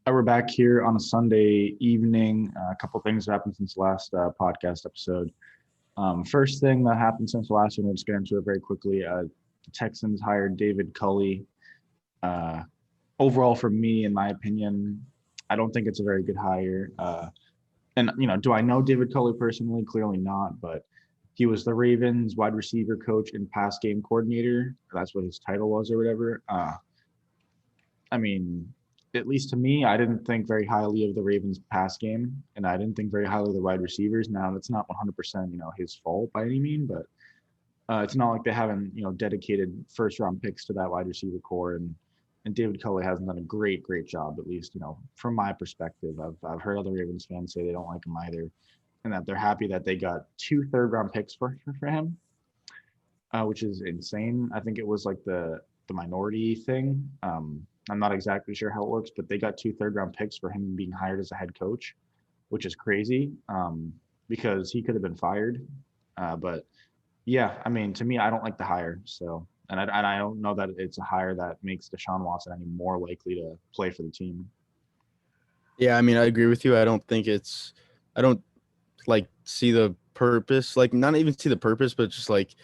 We're back here on a Sunday evening. A couple things have happened since the last podcast episode. First thing that happened since the last one, we'll just get into it very quickly. The Texans hired David Culley. Uh, Overall, for me, in my opinion, I don't think it's a very good hire. Do I know David Culley personally? Clearly not, but he was the Ravens wide receiver coach and pass game coordinator. That's what his title was or whatever. I mean, at least to me, I didn't think very highly of the Ravens pass game, and I didn't think very highly of the wide receivers. Now, that's not 100%, his fault by any mean, but it's not like they haven't, dedicated first round picks to that wide receiver core, and David Culley hasn't done a great job, at least, from my perspective. I've heard other Ravens fans say they don't like him either, and that they're happy that they got two third round picks for him, which is insane. I think it was like the minority thing. I'm not exactly sure how it works, but they got two third round picks for him being hired as a head coach, which is crazy because he could have been fired. But yeah, I mean, to me, I don't like the hire. So, and I don't know that it's a hire that makes Deshaun Watson any more likely to play for the team. Yeah, I mean, I agree with you. I don't like see the purpose, like not even see the purpose, but just like,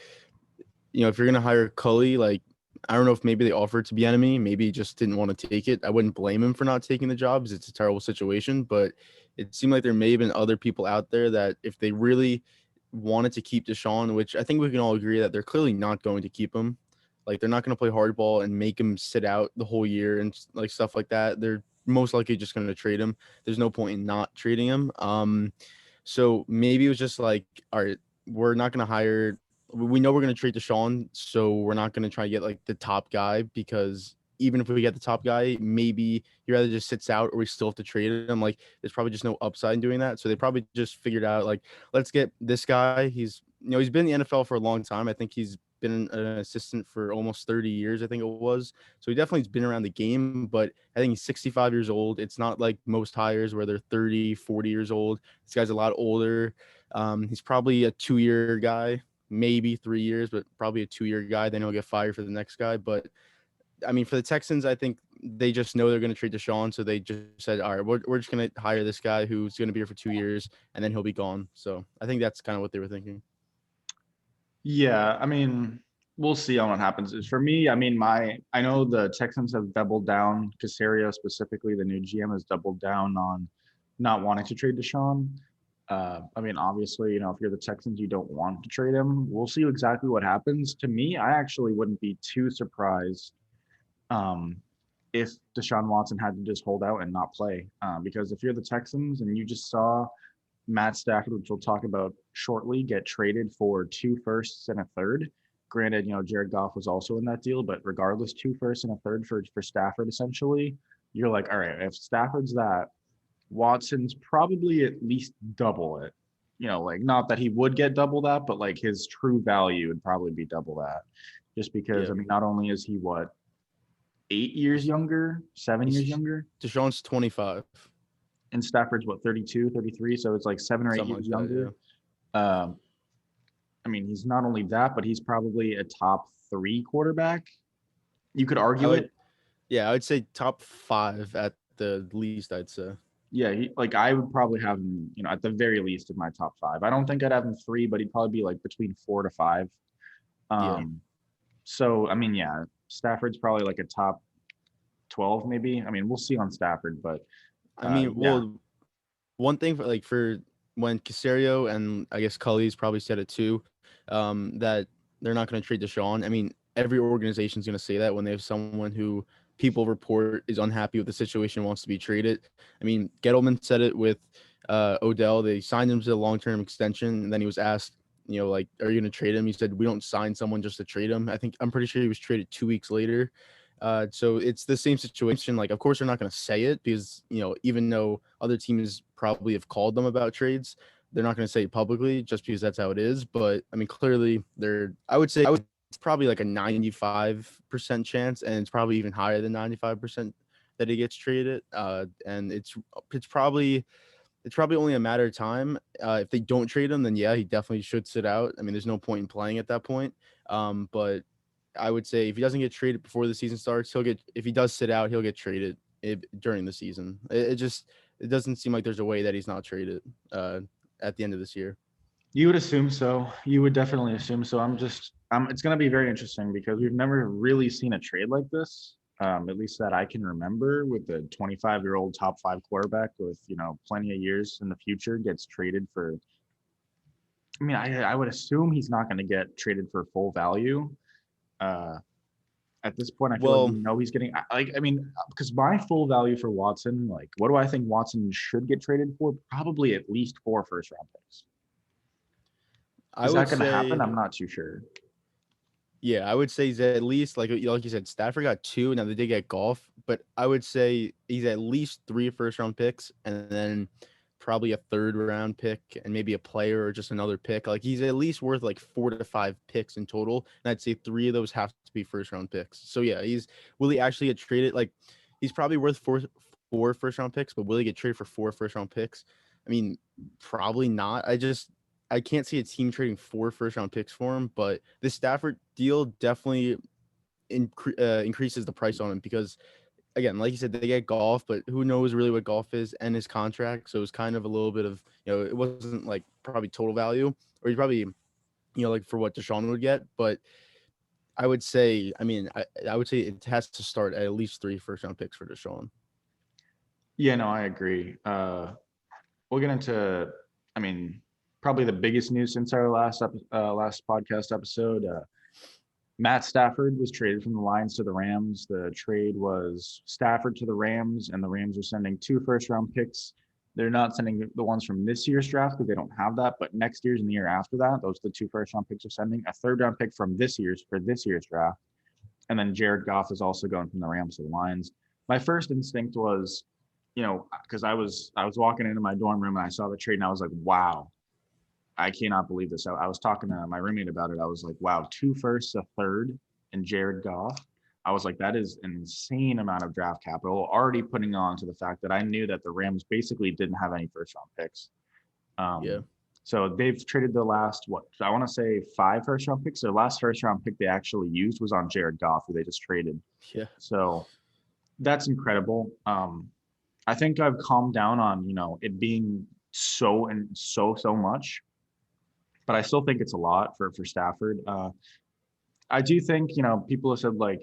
if you're going to hire Culley, like, I don't know if maybe they offered to be enemy, maybe he just didn't want to take it. I wouldn't blame him for not taking the job because it's a terrible situation, but it seemed like there may have been other people out there that if they really wanted to keep Deshaun, which I think we can all agree that they're clearly not going to keep him. Like they're not going to play hardball and make him sit out the whole year and like stuff like that. They're most likely just going to trade him. There's no point in not trading him. So maybe it was just like, all right, we're not going to hire. We know we're going to trade Deshaun, so we're not going to try to get like the top guy because even if we get the top guy, maybe he rather just sits out or we still have to trade him. Like there's probably just no upside in doing that. So they probably just figured out like, let's get this guy. He's been in the NFL for a long time. I think he's been an assistant for almost 30 years, I think it was. So he definitely has been around the game, but I think he's 65 years old. It's not like most hires where they're 30, 40 years old. This guy's a lot older. He's probably a 2-year guy, maybe 3 years, but probably a 2-year guy. Then he'll get fired for the next guy. But I mean, for the Texans, I think they just know they're going to trade Deshaun. So they just said, all right, we're just going to hire this guy who's going to be here for 2 years and then he'll be gone. So I think that's kind of what they were thinking. Yeah, I mean, we'll see on what happens. For me, I mean, I know the Texans have doubled down. Casario specifically, the new GM has doubled down on not wanting to trade Deshaun. I mean, obviously, if you're the Texans, you don't want to trade him. We'll see exactly what happens. To me, I actually wouldn't be too surprised um, if Deshaun Watson had to just hold out and not play. Because if you're the Texans and you just saw Matt Stafford, which we'll talk about shortly, get traded for two firsts and a third. Granted, Jared Goff was also in that deal, but regardless, two firsts and a third for Stafford, essentially, you're like, all right, if Stafford's that, Watson's probably at least double it. Like not that he would get double that, but like his true value would probably be double that. Just because, Yeah. I mean, not only is he 8 years younger, 7 years He's younger, Deshaun's 25, and Stafford's 32, 33, so it's like 7 or 8 something years like that. Yeah. younger. Um, I mean, he's not only that, but he's probably a top three quarterback. You could I argue would, it. yeah, I would say top 5 at the least, I'd say. Yeah, like I would probably have him, at the very least in my top five. I don't think I'd have him three, but he'd probably be like between 4 to 5. Yeah. Um, so I mean, yeah, Stafford's probably like a top 12, maybe. I mean, we'll see on Stafford, but I mean, yeah, well, one thing for when Casario and I guess Culley's probably said it too, that they're not going to trade Deshaun. I mean, every organization's going to say that when they have someone who people report is unhappy with the situation, wants to be traded. I mean, Gettleman said it with Odell. They signed him to a long-term extension, and then he was asked, like, are you going to trade him? He said, we don't sign someone just to trade him. I'm pretty sure he was traded 2 weeks later. So it's the same situation. Like, of course, they're not going to say it because, even though other teams probably have called them about trades, they're not going to say it publicly just because that's how it is. But I mean, clearly I would say it's probably like a 95% chance, and it's probably even higher than 95% that he gets traded. And it's probably only a matter of time. If they don't trade him, then yeah, he definitely should sit out. I mean, there's no point in playing at that point. But I would say if he doesn't get traded before the season starts, if he does sit out, he'll get traded. during the season. It doesn't seem like there's a way that he's not traded at the end of this year. You would assume so. You would definitely assume so. It's going to be very interesting because we've never really seen a trade like this, at least that I can remember, with a 25-year-old top 5 quarterback with, plenty of years in the future gets traded for. I mean, I would assume he's not going to get traded for full value. At this point, I feel like he's getting because my full value for Watson, like, what do I think Watson should get traded for? Probably at least 4 first-round picks. Is that going to happen? I'm not too sure. Yeah, I would say he's at least, like you said, Stafford got 2. Now they did get Goff, but I would say he's at least 3 first-round picks, and then probably a 3rd-round pick, and maybe a player or just another pick. Like, he's at least worth like 4 to 5 picks in total, and I'd say 3 of those have to be first-round picks. So yeah, will he actually get traded? Like, he's probably worth four first-round picks, but will he get traded for 4 first-round picks? I mean, probably not. I can't see a team trading 4 first-round picks for him, but the Stafford deal definitely increases the price on him because, again, like you said, they get Goff, but who knows really what Goff is and his contract. So it was kind of a little bit of, it wasn't like probably total value, or he's probably, like for what Deshaun would get. But I would say, I would say it has to start at least 3 first-round picks for Deshaun. Yeah, no, I agree. We'll get into, probably the biggest news since our last podcast episode. Matt Stafford was traded from the Lions to the Rams. The trade was Stafford to the Rams, and the Rams are sending 2 first-round picks. They're not sending the ones from this year's draft because they don't have that, but next year's and the year after that, those are the 2 first-round picks are sending. A 3rd-round pick from this year's draft, and then Jared Goff is also going from the Rams to the Lions. My first instinct was, because I was walking into my dorm room and I saw the trade and I was like, wow. I cannot believe this. I was talking to my roommate about it. I was like, wow, 2 firsts, a 3rd, and Jared Goff. I was like, that is an insane amount of draft capital, already putting on to the fact that I knew that the Rams basically didn't have any first-round picks. So they've traded the last, I want to say 5 first-round picks. Their last first-round pick they actually used was on Jared Goff, who they just traded. Yeah. So that's incredible. I think I've calmed down on, it being so much. But I still think it's a lot for Stafford. I do think, people have said, like,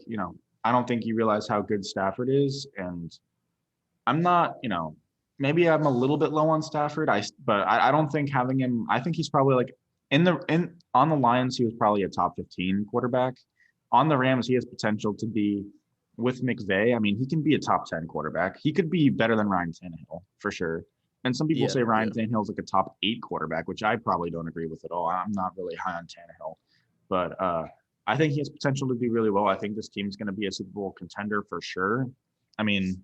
I don't think you realize how good Stafford is. And I'm not, maybe I'm a little bit low on Stafford. But I don't think having him, I think he's probably like on the Lions, he was probably a top 15 quarterback. On the Rams, he has potential to be with McVay. I mean, he can be a top 10 quarterback. He could be better than Ryan Tannehill for sure. And some people say Ryan Tannehill is like a top 8 quarterback, which I probably don't agree with at all. I'm not really high on Tannehill, but I think he has potential to do really well. I think this team's going to be a Super Bowl contender for sure. I mean,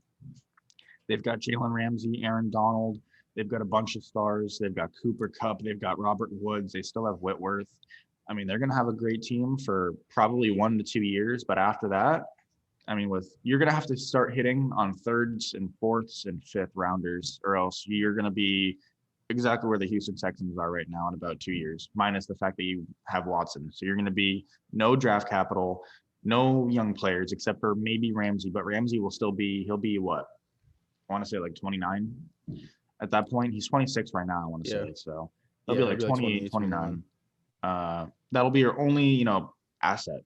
they've got Jalen Ramsey, Aaron Donald. They've got a bunch of stars. They've got Cooper Kupp. They've got Robert Woods. They still have Whitworth. I mean, they're going to have a great team for probably 1 to 2 years. But after that, you're going to have to start hitting on 3rds and 4ths and 5th rounders, or else you're going to be exactly where the Houston Texans are right now in about 2 years, minus the fact that you have Watson. So you're going to be no draft capital, no young players, except for maybe Ramsey. But Ramsey he'll be what? I want to say like 29 at that point. He's 26 right now, I want to say. So he'll be like 28, 29. That'll be your only, asset.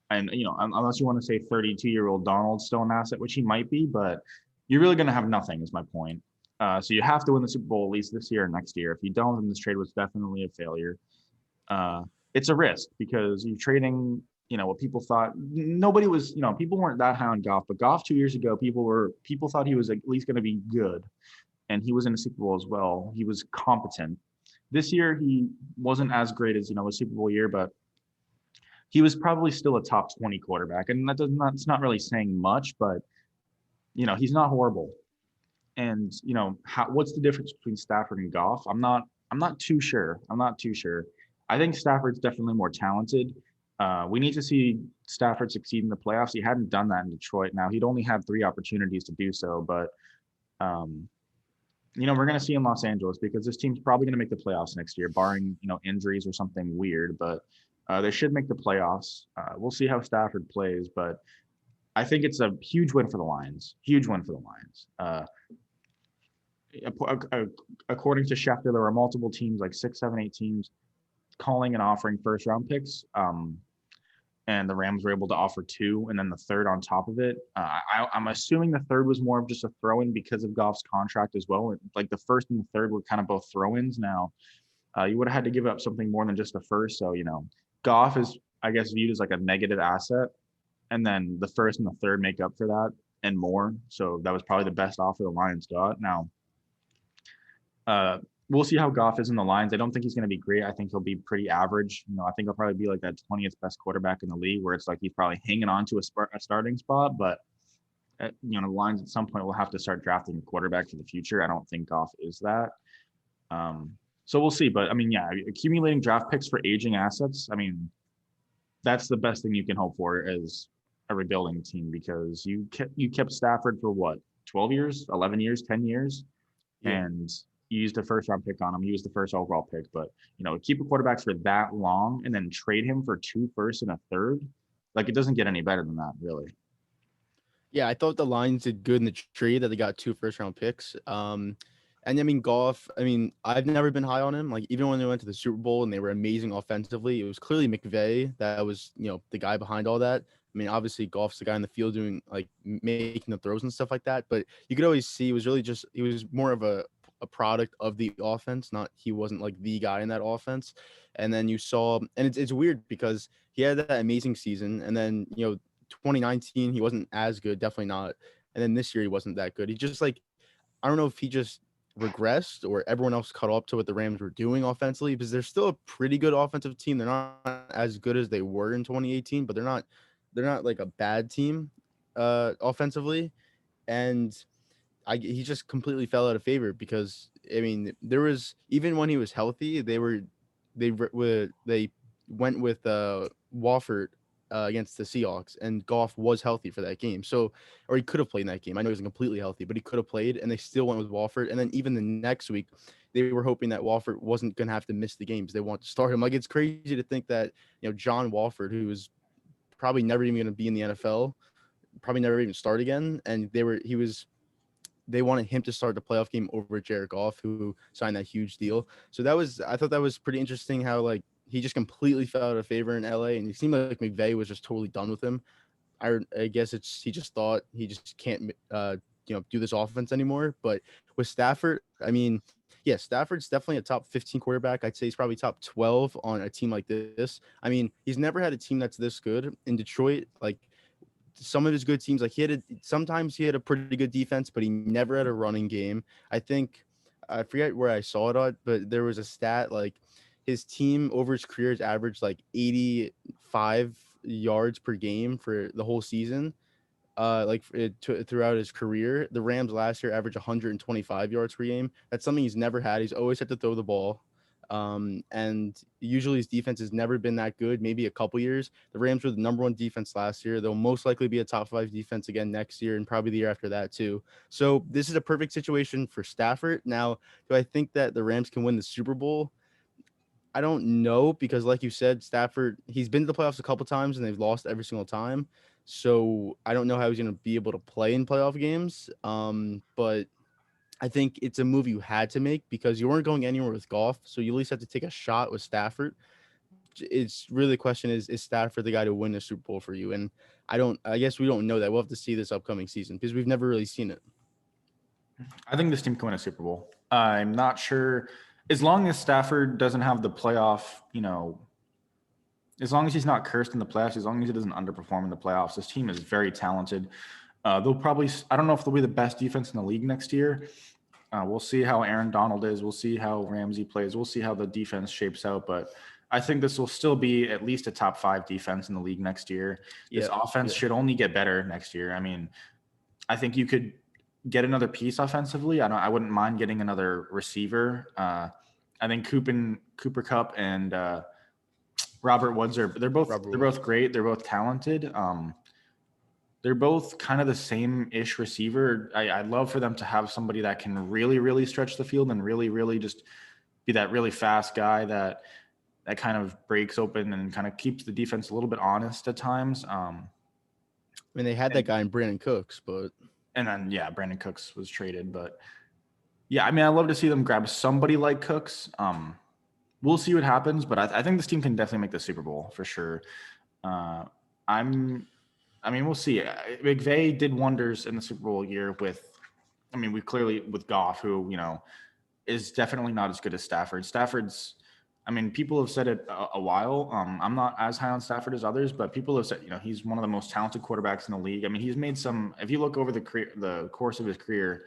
And, unless you want to say 32-year-old Donald's still an asset, which he might be, but you're really going to have nothing is my point. So you have to win the Super Bowl at least this year or next year. If you don't, then this trade was definitely a failure. It's a risk because you're trading, what people thought. Nobody was, people weren't that high on Goff, but Goff 2 years ago, people thought he was at least going to be good. And he was in a Super Bowl as well. He was competent. This year, he wasn't as great as, a Super Bowl year, but he was probably still a top 20 quarterback. And it's not really saying much, but, he's not horrible. And, what's the difference between Stafford and Goff? I'm not too sure. I think Stafford's definitely more talented. We need to see Stafford succeed in the playoffs. He hadn't done that in Detroit. Now, he'd only had 3 opportunities to do so, but, we're going to see in Los Angeles because this team's probably going to make the playoffs next year, barring, injuries or something weird, but they should make the playoffs. We'll see how Stafford plays, but I think it's a huge win for the Lions. Huge win for the Lions. According to Schefter, there were multiple teams, like 6, 7, 8 teams, calling and offering first round picks. And the Rams were able to offer 2, and then the third on top of it. I'm assuming the third was more of just a throw-in because of Goff's contract as well. Like the first and the third were kind of both throw-ins. Now, you would have had to give up something more than just the first. So, Goff is, I guess, viewed as like a negative asset, and then the first and the third make up for that and more. So that was probably the best offer the Lions got. Now, we'll see how Goff is in the Lions. I don't think he's going to be great. I think he'll be pretty average. I think he'll probably be like that 20th best quarterback in the league, where it's like he's probably hanging on to a starting spot. But the Lions at some point will have to start drafting a quarterback for the future. I don't think Goff is that. So we'll see. But I mean, yeah, accumulating draft picks for aging assets. I mean, that's the best thing you can hope for as a rebuilding team, because you kept Stafford for what, 12 years, 11 years, 10 years, and you used a first round pick on him. You used the first overall pick, but keep a quarterback for that long and then trade him for 2 firsts and a third. Like, it doesn't get any better than that, really. Yeah, I thought the Lions did good in the trade that they got 2 first round picks. And I mean, Goff, I mean, I've never been high on him. Like, even when they went to the Super Bowl and they were amazing offensively, it was clearly McVay that was, the guy behind all that. I mean, obviously, Goff's the guy in the field doing, like, making the throws and stuff like that. But you could always see he was more of a product of the offense, he wasn't like the guy in that offense. And then you saw, and it's weird because he had that amazing season. And then, 2019, he wasn't as good, definitely not. And then this year, he wasn't that good. He just like, I don't know if he just regressed or everyone else caught up to what the Rams were doing offensively, because they're still a pretty good offensive team. They're not as good as they were in 2018, but they're not like a bad team offensively. And he just completely fell out of favor because I mean, there was, even when he was healthy, they went with Wofford against the Seahawks, and Goff was healthy for that game. So, or he could have played in that game. I know he wasn't completely healthy, but he could have played, and they still went with Wofford. And then even the next week, they were hoping that Wofford wasn't going to have to miss the games. They want to start him. Like, it's crazy to think that, John Wofford, who was probably never even going to be in the NFL, probably never even start again. And they wanted him to start the playoff game over Jared Goff, who signed that huge deal. So I thought that was pretty interesting how, like, he just completely fell out of favor in LA, and it seemed like McVay was just totally done with him. I guess he just thought he just can't, do this offense anymore. But with Stafford, I mean, yeah, Stafford's definitely a top 15 quarterback. I'd say he's probably top 12 on a team like this. I mean, he's never had a team that's this good in Detroit. Like, some of his good teams, like sometimes he had a pretty good defense, but he never had a running game. I forget where I saw it on, but there was a stat like his team over his career has averaged like 85 yards per game for the whole season. Throughout his career, the Rams last year averaged 125 yards per game. That's something he's never had. He's always had to throw the ball. And usually his defense has never been that good, maybe a couple years. The Rams were the number 1 defense last year. They'll most likely be a top 5 defense again next year and probably the year after that too. So this is a perfect situation for Stafford. Now, do I think that the Rams can win the Super Bowl? I don't know, because like you said, Stafford, he's been to the playoffs a couple times and they've lost every single time. So I don't know how he's going to be able to play in playoff games. But I think it's a move you had to make because you weren't going anywhere with Goff. So you at least have to take a shot with Stafford. It's really the question is Stafford the guy to win the Super Bowl for you? And I guess we don't know that. We'll have to see this upcoming season because we've never really seen it. I think this team can win a Super Bowl. I'm not sure. As long as Stafford doesn't have the playoff, as long as he's not cursed in the playoffs, as long as he doesn't underperform in the playoffs, this team is very talented. They'll probably, I don't know if they'll be the best defense in the league next year. We'll see how Aaron Donald is. We'll see how Ramsey plays. We'll see how the defense shapes out. But I think this will still be at least a top 5 defense in the league next year. This offense should only get better next year. I mean, I think you could get another piece offensively. I wouldn't mind getting another receiver. I think Cooper Kupp and Robert Woods they're both great. They're both talented. They're both kind of the same-ish receiver. I'd love for them to have somebody that can really, really stretch the field and really, really just be that really fast guy that kind of breaks open and kind of keeps the defense a little bit honest at times. mean, they had that guy in Brandon Cooks, but And then Brandon Cooks was traded, but yeah, I mean, I'd love to see them grab somebody like Cooks. We'll see what happens, but I think this team can definitely make the Super Bowl for sure. Uh, I'm, I mean, we'll see. McVay did wonders in the Super Bowl year we clearly with Goff, who is definitely not as good as Stafford. Stafford's, I mean, people have said it a while. I'm not as high on Stafford as others, but people have said, he's one of the most talented quarterbacks in the league. I mean, he's made some. If you look over the course of his career,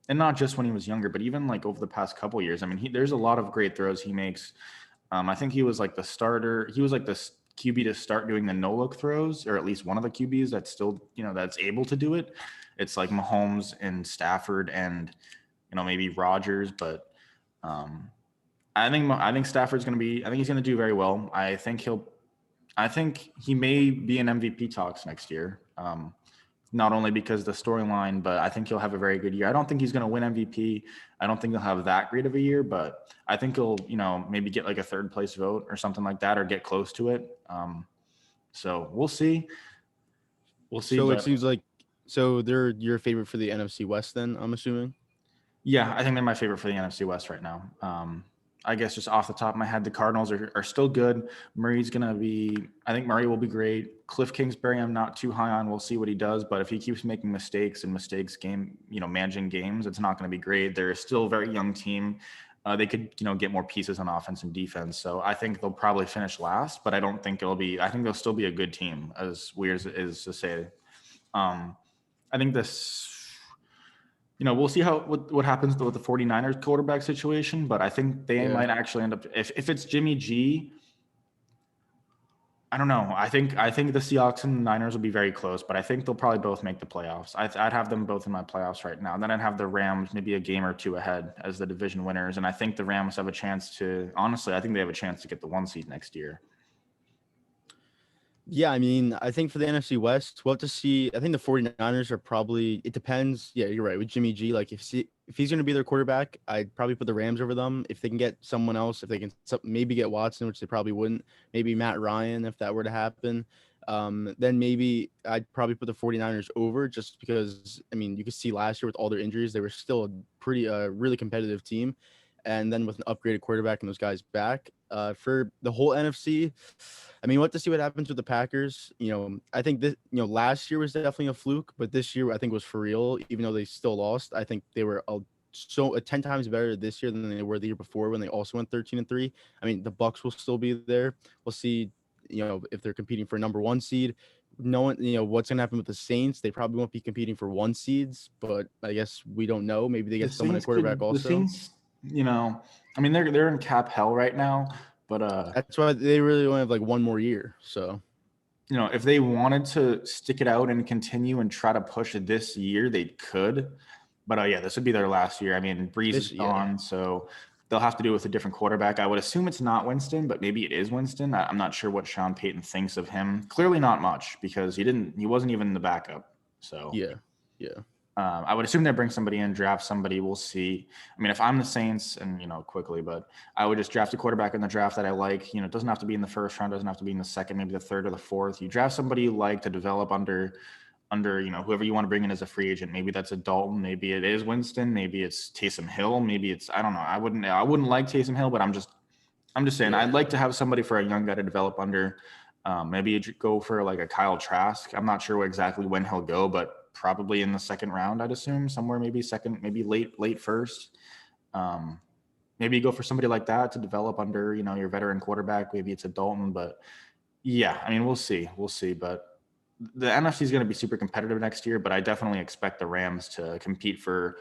and not just when he was younger, but even like over the past couple years, I mean, there's a lot of great throws he makes. I think he was like the starter. He was like the QB to start doing the no look throws, or at least one of the QBs that's still, that's able to do it. It's like Mahomes and Stafford and, maybe Rodgers, but I think Stafford's going to be. I think he's going to do very well. I think he may be in MVP talks next year. Not only because of the storyline, but I think he'll have a very good year. I don't think he's going to win MVP. I don't think he'll have that great of a year, but I think he'll, maybe get like a third place vote or something like that, or get close to it. So we'll see. We'll see. so it But seems like they're your favorite for the NFC West. Then I'm assuming. yeah, I think they're my favorite for the NFC West right now. I guess just off the top of my head, the Cardinals are still good. I think Murray will be great. Cliff Kingsbury, I'm not too high on. We'll see what he does. But if he keeps making mistakes managing games, it's not going to be great. They're still a very young team. They could, get more pieces on offense and defense. So I think they'll probably finish last, but I don't think I think they'll still be a good team, as weird as it is to say. I think we'll see what happens with the 49ers quarterback situation, but I think they might actually end up, if it's Jimmy G, I don't know. I think the Seahawks and the Niners will be very close, but I think they'll probably both make the playoffs. I'd have them both in my playoffs right now. And then I'd have the Rams maybe a game or two ahead as the division winners. And I think the Rams have a chance to, honestly, I think they have a chance to get the 1 seed next year. Yeah, I mean, I think for the NFC West, we'll have to see. I think the 49ers are probably, it depends. Yeah, you're right. With Jimmy G, like if he's going to be their quarterback, I'd probably put the Rams over them. If they can get someone else, if they can maybe get Watson, which they probably wouldn't, maybe Matt Ryan, if that were to happen, then maybe I'd probably put the 49ers over, just because, I mean, you could see last year with all their injuries, they were still a pretty, really competitive team. And then with an upgraded quarterback and those guys back, for the whole NFC, I mean, we'll have to see what happens with the Packers. I think this, last year was definitely a fluke, but this year I think was for real. Even though they still lost, I think they were 10 times better this year than they were the year before when they also went 13-3. I mean, the Bucks will still be there. We'll see, if they're competing for a number 1 seed. No one, what's gonna happen with the Saints? They probably won't be competing for 1 seeds, but I guess we don't know. Maybe they get someone at quarterback also. The Saints, I mean, they're in cap hell right now, but that's why they really only have like 1 more year. So, if they wanted to stick it out and continue and try to push it this year, they could. But this would be their last year. I mean, Breeze is gone, so they'll have to do it with a different quarterback. I would assume it's not Winston, but maybe it is Winston. I'm not sure what Sean Payton thinks of him. Clearly not much, because he wasn't even the backup. So yeah. I would assume they bring somebody in, draft somebody. We'll see. I mean, if I'm the Saints, and quickly, but I would just draft a quarterback in the draft that I like. It doesn't have to be in the first round, doesn't have to be in the second, maybe the third or the fourth. You draft somebody you like to develop under whoever you want to bring in as a free agent. Maybe that's a Dalton, maybe it is Winston, maybe it's Taysom Hill, maybe it's, I don't know. I wouldn't like Taysom Hill, but I'm just saying, I'd like to have somebody for a young guy to develop under. Maybe you go for like a Kyle Trask. I'm not sure exactly when he'll go, but probably in the second round, I'd assume, somewhere maybe second, maybe late first. Maybe you go for somebody like that to develop under, your veteran quarterback. Maybe it's a Dalton, but yeah, I mean, we'll see. But the NFC is going to be super competitive next year, but I definitely expect the Rams to compete for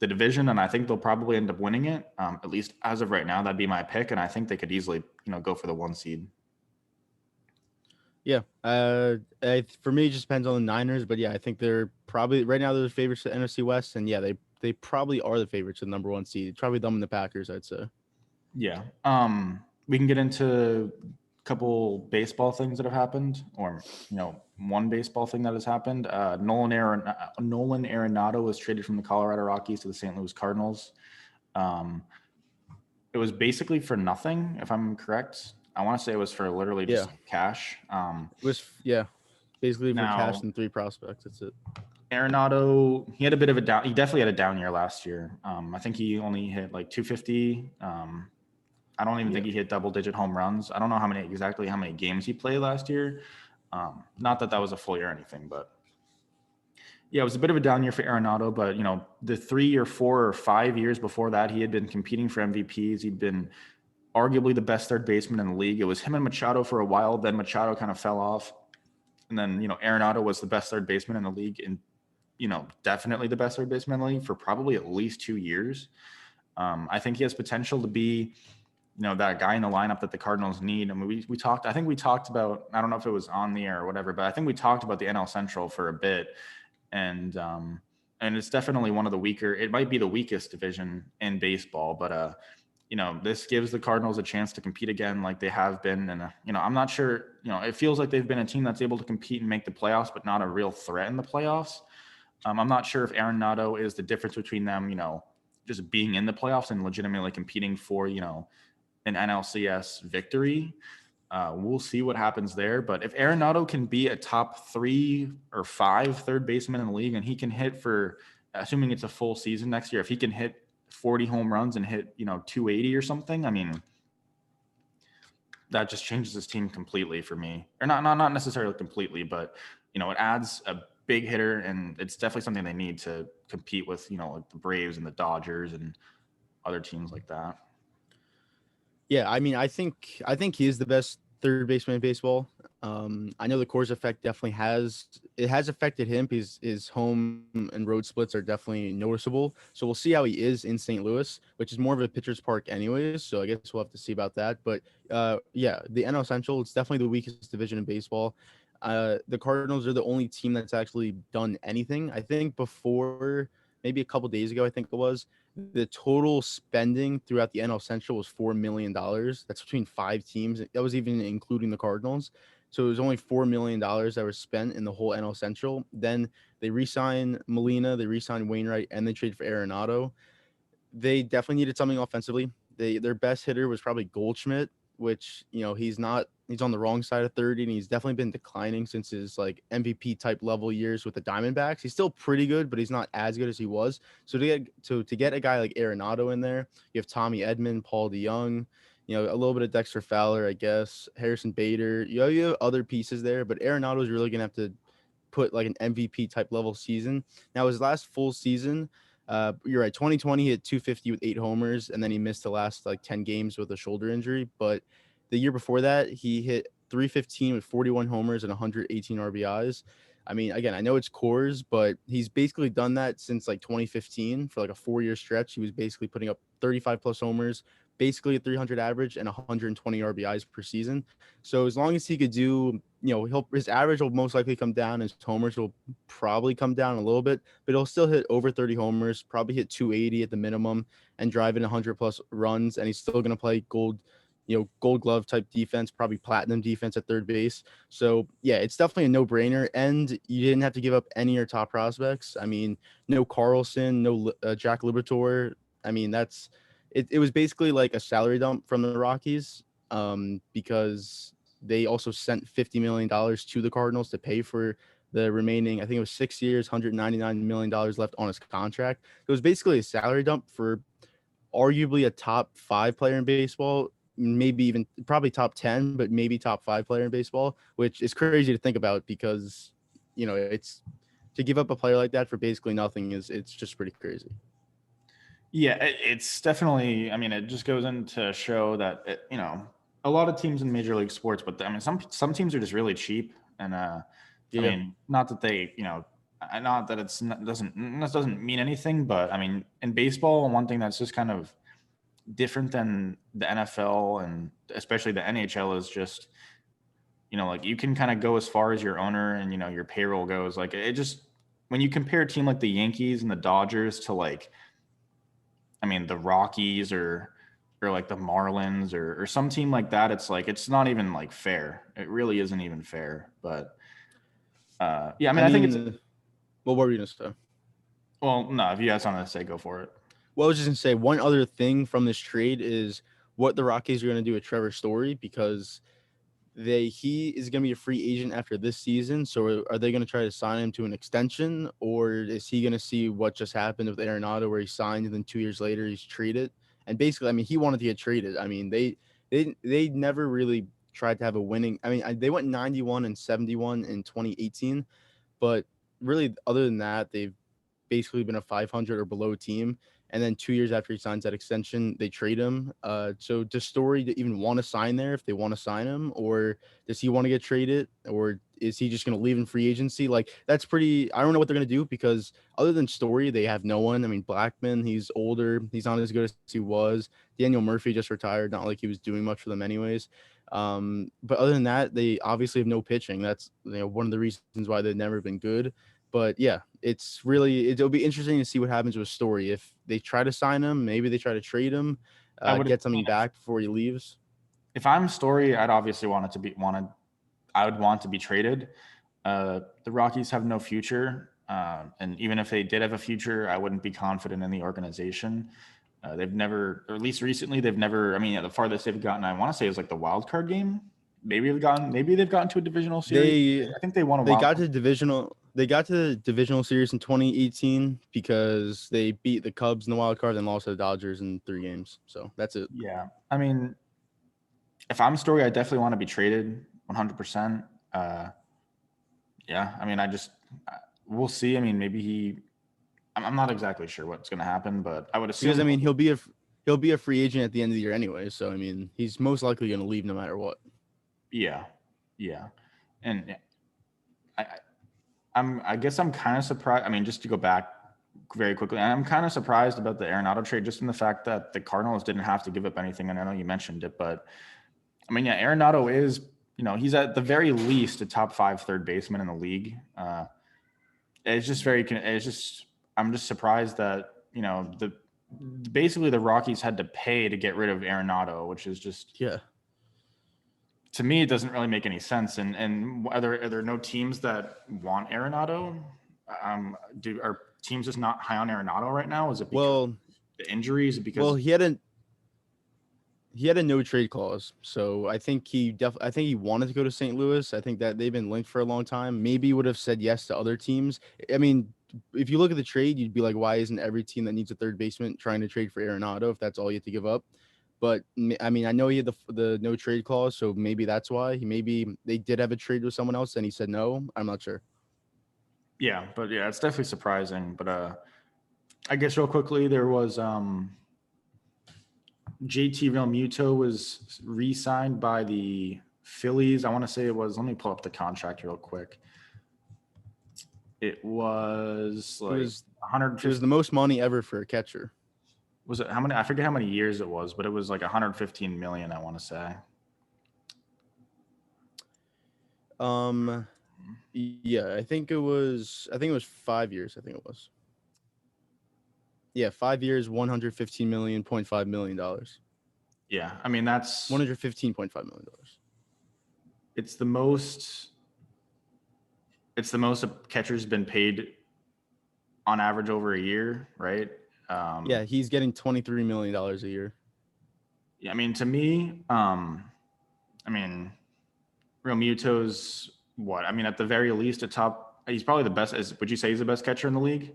the division, and I think they'll probably end up winning it. At least as of right now, that'd be my pick, and I think they could easily, go for the 1 seed. Yeah. For me, it just depends on the Niners, but yeah, I think they're probably right now they're the favorites to NFC West, and yeah, they probably are the favorites to the number 1 seed. Probably them and the Packers, I'd say. Yeah. We can get into a couple baseball things that have happened, or one baseball thing that has happened. Nolan Arenado was traded from the Colorado Rockies to the St. Louis Cardinals. It was basically for nothing, if I'm correct. I want to say it was for literally just cash. It was Basically for cash Now, and 3 prospects. That's it. Arenado, he had a bit of a down. He definitely had a down year last year. I think he only hit like 250. I don't even Yeah. think he hit double-digit home runs. I don't know how many games he played last year. Not that was a full year or anything, but yeah, it was a bit of a down year for Arenado. But the 3 or 4 or 5 years before that, he had been competing for MVPs. He'd been arguably the best third baseman in the league. It was him and Machado for a while. Then Machado kind of fell off, and then Arenado was the best third baseman in the league, and definitely the best third baseman in the league for probably at least 2 years. I think he has potential to be, that guy in the lineup that the Cardinals need. I mean, we talked. I think we talked about. I don't know if it was on the air or whatever, but I think we talked about the NL Central for a bit, and it's definitely one of the weaker. It might be the weakest division in baseball, but this gives the Cardinals a chance to compete again like they have been. And, I'm not sure, it feels like they've been a team that's able to compete and make the playoffs, but not a real threat in the playoffs. I'm not sure if Arenado is the difference between them, just being in the playoffs and legitimately competing for, an NLCS victory. We'll see what happens there. But if Arenado can be a top 3 or 5 third baseman in the league, and he can hit for, assuming it's a full season next year, if he can hit 40 home runs and hit 280 or something, I mean, that just changes his team completely for me. Or not necessarily completely, but it adds a big hitter, and it's definitely something they need to compete with like the Braves and the Dodgers and other teams like that. Yeah, I mean, I think he is the best third baseman in baseball. I know the Coors effect definitely has affected him because his home and road splits are definitely noticeable. So we'll see how he is in St. Louis, which is more of a pitcher's park anyways. So I guess we'll have to see about that. But yeah, the NL Central, it's definitely the weakest division in baseball. The Cardinals are the only team that's actually done anything. I think before maybe a couple days ago, I think it was, the total spending throughout the NL Central was $4 million. That's between 5 teams. That was even including the Cardinals. So it was only $4 million that was spent in the whole NL Central. Then they re-signed Molina, they re-signed Wainwright, and they traded for Arenado. They definitely needed something offensively. Their best hitter was probably Goldschmidt, which he's on the wrong side of 30, and he's definitely been declining since his like MVP type level years with the Diamondbacks. He's still pretty good, but he's not as good as he was. So to get a guy like Arenado in there, you have Tommy Edman, Paul DeYoung, a little bit of Dexter Fowler, I guess, Harrison Bader. You have other pieces there, but Arenado is really gonna have to put like an MVP type level season. Now his last full season, you're right, 2020 he hit 250 with 8 homers, and then he missed the last like 10 games with a shoulder injury. But the year before that, he hit 315 with 41 homers and 118 RBIs. I mean, again, I know it's Coors, but he's basically done that since like 2015 for like a 4-year stretch. He was basically putting up 35 plus homers, basically a 300 average and 120 RBIs per season. So as long as he could do, his average will most likely come down. His homers will probably come down a little bit, but he'll still hit over 30 homers, probably hit 280 at the minimum, and drive in 100 plus runs. And he's still going to play gold glove type defense, probably platinum defense at third base. So yeah, it's definitely a no-brainer. And you didn't have to give up any of your top prospects. I mean, no Carlson, no Jack Liberatore. I mean, it was basically like a salary dump from the Rockies, because they also sent $50 million to the Cardinals to pay for the remaining, I think it was 6 years, $199 million left on his contract. It was basically a salary dump for arguably a top 5 player in baseball, maybe even probably top 10, but maybe top 5 player in baseball, which is crazy to think about because, it's to give up a player like that for basically nothing it's just pretty crazy. Yeah, it's definitely, I mean, it just goes into show that, a lot of teams in Major League Sports, but I mean, some teams are just really cheap. And, I mean, not that they, not that doesn't mean anything, but I mean, in baseball, one thing that's just kind of different than the NFL and especially the NHL is just, like you can kind of go as far as your owner and, your payroll goes. Like it just, when you compare a team like the Yankees and the Dodgers to like, I mean, the Rockies or like the Marlins or some team like that, it's like it's not even like fair. It really isn't even fair. But yeah, I think it's. Well, what were you gonna say? Well, no, if you have something to say, go for it. Well, I was just gonna say one other thing from this trade is what the Rockies are gonna do with Trevor Story, because he is going to be a free agent after this season. So are they going to try to sign him to an extension, or is he going to see what just happened with Arenado, where he signed and then 2 years later he's traded? And basically, I mean, he wanted to get traded. I mean, they never really tried to have a winning. I mean, they went 91 and 71 in 2018, but really, other than that, they've basically been a 500 or below team. And then 2 years after he signs that extension, they trade him. So does Story to even want to sign there if they want to sign him, or does he want to get traded, or is he just going to leave in free agency? Like that's pretty. I don't know what they're going to do because other than Story, they have no one. I mean, Blackman, he's older, he's not as good as he was. Daniel Murphy just retired, not like he was doing much for them anyways. But other than that, they obviously have no pitching. That's one of the reasons why they've never been good. But yeah, it'll be interesting to see what happens with Story. If they try to sign him, maybe they try to trade him, get something back before he leaves. If I'm Story, I'd obviously I would want to be traded. The Rockies have no future, and even if they did have a future, I wouldn't be confident in the organization. They've never, or at least recently, they've never. I mean, the farthest they've gotten, I want to say, is like the wild card game. Maybe they've gotten to a divisional series. I think they won a wild card. They got to the divisional series in 2018 because they beat the Cubs in the wild card and lost to the Dodgers in 3 games. So that's it. Yeah, I mean, if I'm Story, I definitely want to be traded 100%. Yeah, I mean, we'll see. I mean, maybe I'm not exactly sure what's going to happen, but I would assume because I mean he'll be a free agent at the end of the year anyway. So I mean he's most likely going to leave no matter what. Yeah, and I guess I'm kind of surprised. I mean, just to go back very quickly, I'm kind of surprised about the Arenado trade, just in the fact that the Cardinals didn't have to give up anything. And I know you mentioned it, but I mean, yeah, Arenado is, he's at the very least a top 5 third baseman in the league. I'm just surprised that, basically the Rockies had to pay to get rid of Arenado, which is just, yeah. To me, it doesn't really make any sense. And are there no teams that want Arenado? Are teams just not high on Arenado right now? Is it because the injuries? Because he had a no trade clause, so I think he wanted to go to St. Louis. I think that they've been linked for a long time. Maybe he would have said yes to other teams. I mean, if you look at the trade, you'd be like, why isn't every team that needs a third baseman trying to trade for Arenado if that's all you have to give up? But I mean, I know he had the no trade clause, so maybe that's why. Maybe they did have a trade with someone else and he said no. I'm not sure. Yeah, but yeah, it's definitely surprising. But I guess real quickly, there was JT Realmuto was re-signed by the Phillies. I want to say it was. Let me pull up the contract real quick. It was like 150. It was the most money ever for a catcher. Was it how many? I forget how many years it was, but it was like 115 million. I want to say. Yeah, I think it was 5 years. I think it was. Yeah, 5 years, $115.5 million. Yeah, I mean that's $115.5 million. It's the most a catcher's been paid on average over a year, right? Yeah, he's getting $23 million a year. Yeah, I mean, to me, Realmuto's what? I mean, at the very least, he's probably the best. Would you say he's the best catcher in the league?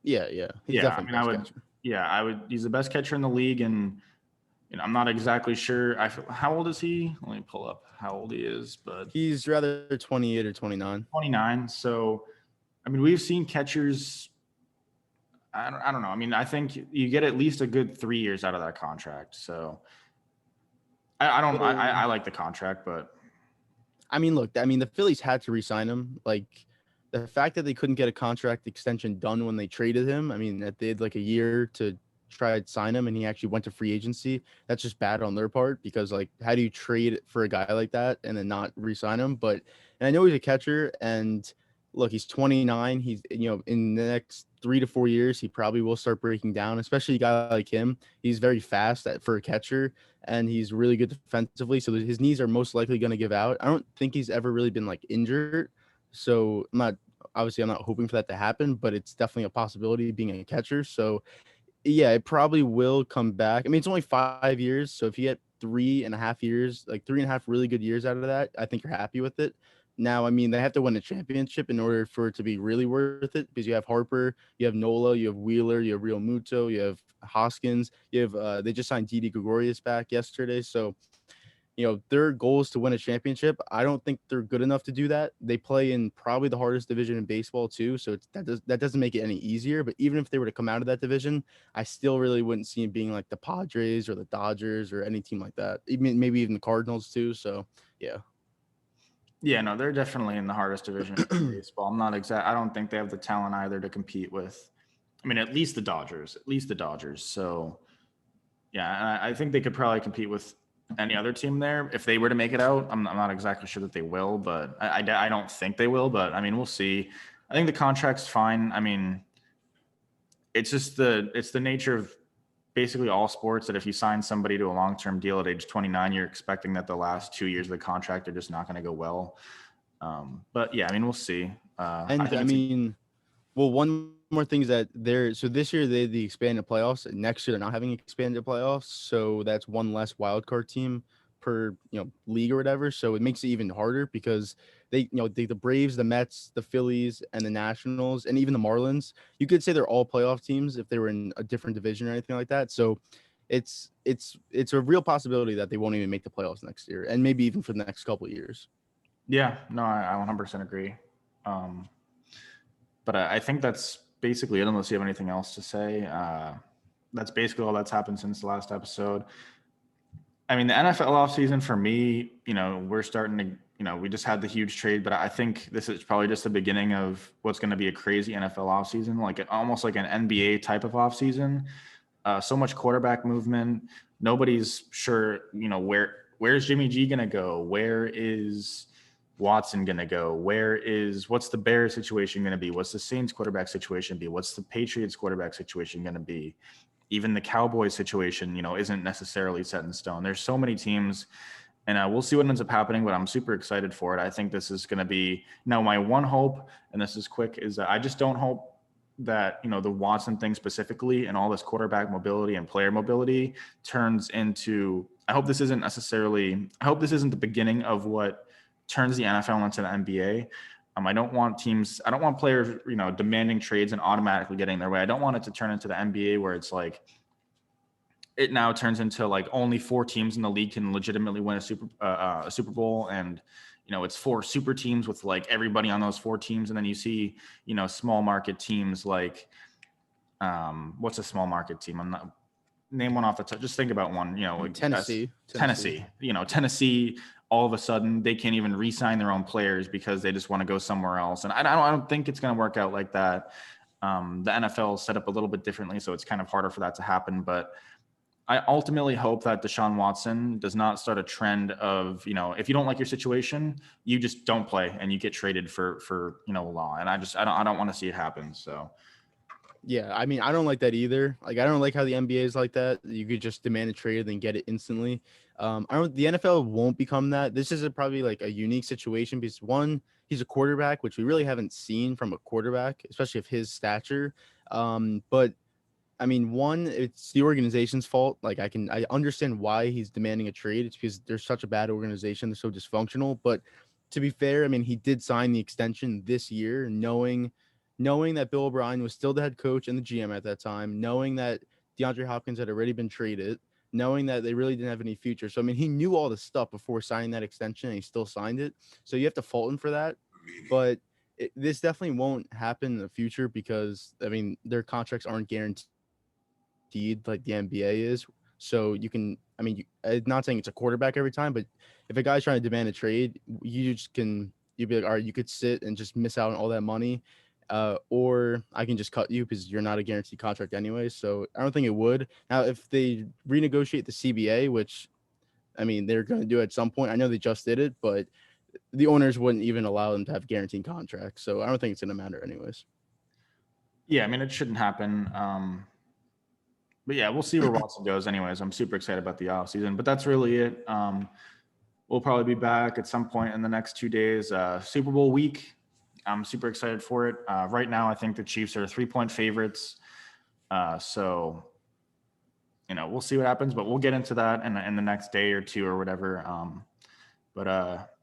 Yeah. He's definitely the best catcher. Yeah, I would. He's the best catcher in the league, and I'm not exactly sure. How old is he? Let me pull up how old he is, but he's rather 28 or 29. 29. So, I mean, we've seen catchers. I don't know. I mean, I think you get at least a good 3 years out of that contract. So, I like the contract, but I mean, look. I mean, the Phillies had to re-sign him. Like the fact that they couldn't get a contract extension done when they traded him. I mean, that they had like a year to try to sign him, and he actually went to free agency. That's just bad on their part because, like, how do you trade for a guy like that and then not re-sign him? And I know he's a catcher, and look, he's 29. He's, in the next 3 to 4 years, he probably will start breaking down, especially a guy like him. He's very fast for a catcher, and he's really good defensively. So his knees are most likely going to give out. I don't think he's ever really been like injured. So I'm not hoping for that to happen, but it's definitely a possibility being a catcher. So yeah, it probably will come back. I mean, it's only 5 years. So if you get 3.5 years, like 3.5 really good years out of that, I think you're happy with it. Now, I mean, they have to win a championship in order for it to be really worth it, because you have Harper, you have Nola, you have Wheeler, you have Realmuto, you have Hoskins, you have they just signed Didi Gregorius back yesterday. So, their goal is to win a championship. I don't think they're good enough to do that. They play in probably the hardest division in baseball too, so that doesn't make it any easier. But even if they were to come out of that division, I still really wouldn't see it being like the Padres or the Dodgers or any team like that. Even maybe even the Cardinals too. So yeah. Yeah, no, they're definitely in the hardest division in baseball. I don't think they have the talent either to compete with. I mean, at least the Dodgers. So yeah, I think they could probably compete with any other team there if they were to make it out. I'm not exactly sure that they will, but I don't think they will. But I mean, we'll see. I think the contract's fine. I mean, it's the nature of basically all sports that if you sign somebody to a long-term deal at age 29, you're expecting that the last 2 years of the contract are just not going to go well. But yeah, I mean, we'll see. And I mean, well, one more thing is that so this year they had the expanded playoffs. Next year they're not having expanded playoffs, so that's one less wild card team per league or whatever. So it makes it even harder because the Braves, the Mets, the Phillies, and the Nationals, and even the Marlins. You could say they're all playoff teams if they were in a different division or anything like that. So it's a real possibility that they won't even make the playoffs next year, and maybe even for the next couple of years. Yeah, no, I 100% agree. But I think that's basically it, unless you have anything else to say. That's basically all that's happened since the last episode. I mean, the NFL offseason for me, we're starting to, we just had the huge trade, but I think this is probably just the beginning of what's going to be a crazy NFL offseason, almost like an NBA type of offseason. So much quarterback movement. Nobody's sure, where's Jimmy G going to go? Where is Watson going to go? What's the Bears situation going to be? What's the Saints quarterback situation be? What's the Patriots quarterback situation going to be? Even the Cowboys situation, isn't necessarily set in stone. There's so many teams, and we'll see what ends up happening, but I'm super excited for it. I think this is going to be now my one hope, and this is quick, is that I just don't hope that, the Watson thing specifically and all this quarterback mobility and player mobility turns into, I hope this isn't the beginning of what turns the NFL into the NBA. I don't want players, demanding trades and automatically getting their way. I don't want it to turn into the NBA where it's like, it now turns into like only 4 teams in the league can legitimately win a Super Bowl. And, it's 4 super teams with like everybody on those 4 teams. And then you see, small market teams like, what's a small market team? I'm not, name one off the top. Just think about one, like Tennessee. Tennessee, all of a sudden they can't even re-sign their own players because they just want to go somewhere else. And I don't think it's going to work out like that. The NFL is set up a little bit differently, so it's kind of harder for that to happen. But I ultimately hope that Deshaun Watson does not start a trend of, if you don't like your situation, you just don't play and you get traded for law. And I don't want to see it happen. So. Yeah, I mean, I don't like that either. Like, I don't like how the NBA is like that. You could just demand a trade and then get it instantly. The NFL won't become that. This is probably like a unique situation because one, he's a quarterback, which we really haven't seen from a quarterback, especially of his stature. But I mean, one, it's the organization's fault. Like, I understand why he's demanding a trade. It's because they're such a bad organization. They're so dysfunctional. But to be fair, I mean, he did sign the extension this year, knowing that Bill O'Brien was still the head coach and the GM at that time, knowing that DeAndre Hopkins had already been traded, knowing that they really didn't have any future. So, I mean, he knew all this stuff before signing that extension, and he still signed it. So you have to fault him for that. But this definitely won't happen in the future because, I mean, their contracts aren't guaranteed like the NBA is. So you can, I mean, I'm not saying it's a quarterback every time, but if a guy's trying to demand a trade, you'd be like, all right, you could sit and just miss out on all that money. Or I can just cut you because you're not a guaranteed contract anyway. So I don't think it would. Now, if they renegotiate the CBA, which, I mean, they're going to do at some point. I know they just did it, but the owners wouldn't even allow them to have guaranteed contracts. So I don't think it's going to matter anyways. Yeah, I mean, it shouldn't happen. But yeah, we'll see where Watson goes anyways. I'm super excited about the offseason, but that's really it. We'll probably be back at some point in the next 2 days. Super Bowl week. I'm super excited for it. Right now, I think the Chiefs are 3-point favorites. So we'll see what happens, but we'll get into that in the next day or two or whatever.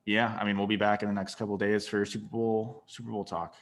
Yeah, I mean, we'll be back in the next couple of days for Super Bowl talk.